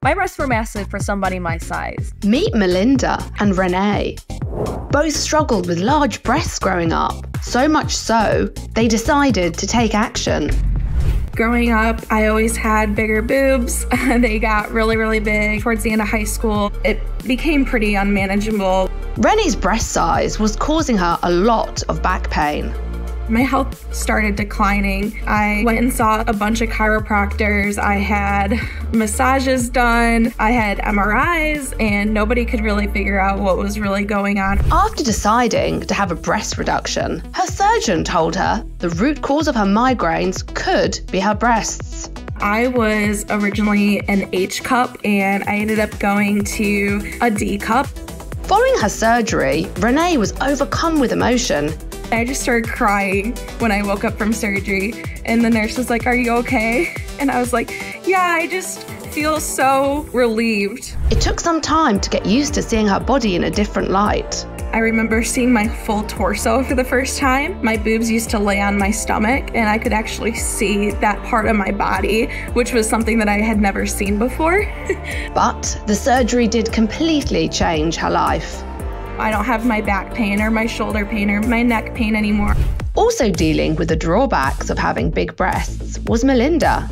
My breasts were massive for somebody my size. Meet Melinda and Renee. Both struggled with large breasts growing up, so much so, they decided to take action. Growing up, I always had bigger boobs. They got really, really big towards the end of high school. It became pretty unmanageable. Renee's breast size was causing her a lot of back pain. My health started declining. I went and saw a bunch of chiropractors. I had massages done. I had MRIs, and nobody could really figure out what was really going on. After deciding to have a breast reduction, her surgeon told her the root cause of her migraines could be her breasts. I was originally an H cup, and I ended up going to a D cup. Following her surgery, Renee was overcome with emotion. I just started crying when I woke up from surgery, and the nurse was like, "Are you okay?" And I was like, "Yeah, I just feel so relieved." It took some time to get used to seeing her body in a different light. I remember seeing my full torso for the first time. My boobs used to lay on my stomach, and I could actually see that part of my body, which was something that I had never seen before. But the surgery did completely change her life. I don't have my back pain or my shoulder pain or my neck pain anymore. Also dealing with the drawbacks of having big breasts was Melinda.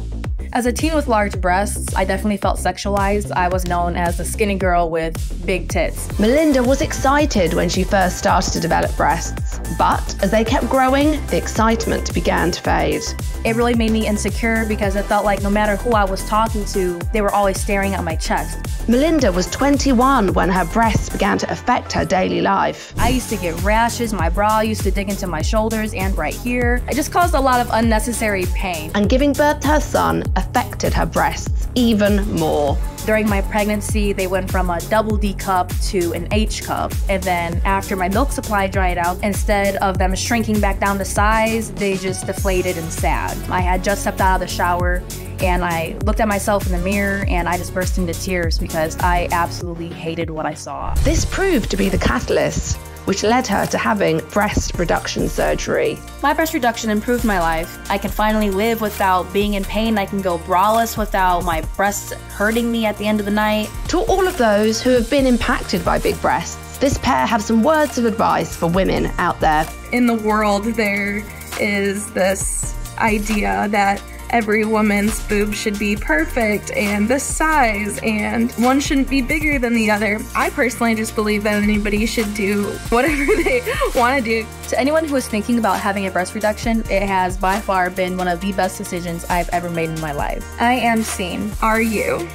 As a teen with large breasts, I definitely felt sexualized. I was known as the skinny girl with big tits. Melinda was excited when she first started to develop breasts, but as they kept growing, the excitement began to fade. It really made me insecure because it felt like no matter who I was talking to, they were always staring at my chest. Melinda was 21 when her breasts began to affect her daily life. I used to get rashes, my bra used to dig into my shoulders and right here. It just caused a lot of unnecessary pain. And giving birth to her son affected her breasts even more. During my pregnancy, they went from a double D cup to an H cup. And then after my milk supply dried out, instead of them shrinking back down to size, they just deflated and sat. I had just stepped out of the shower and I looked at myself in the mirror and I just burst into tears because I absolutely hated what I saw. This proved to be the catalyst which led her to having breast reduction surgery. My breast reduction improved my life. I can finally live without being in pain. I can go braless without my breasts hurting me at the end of the night. To all of those who have been impacted by big breasts, this pair have some words of advice for women out there. In the world, there is this idea that every woman's boob should be perfect and this size, and one shouldn't be bigger than the other. I personally just believe that anybody should do whatever they want to do. To anyone who is thinking about having a breast reduction, it has by far been one of the best decisions I've ever made in my life. I am seen. Are you?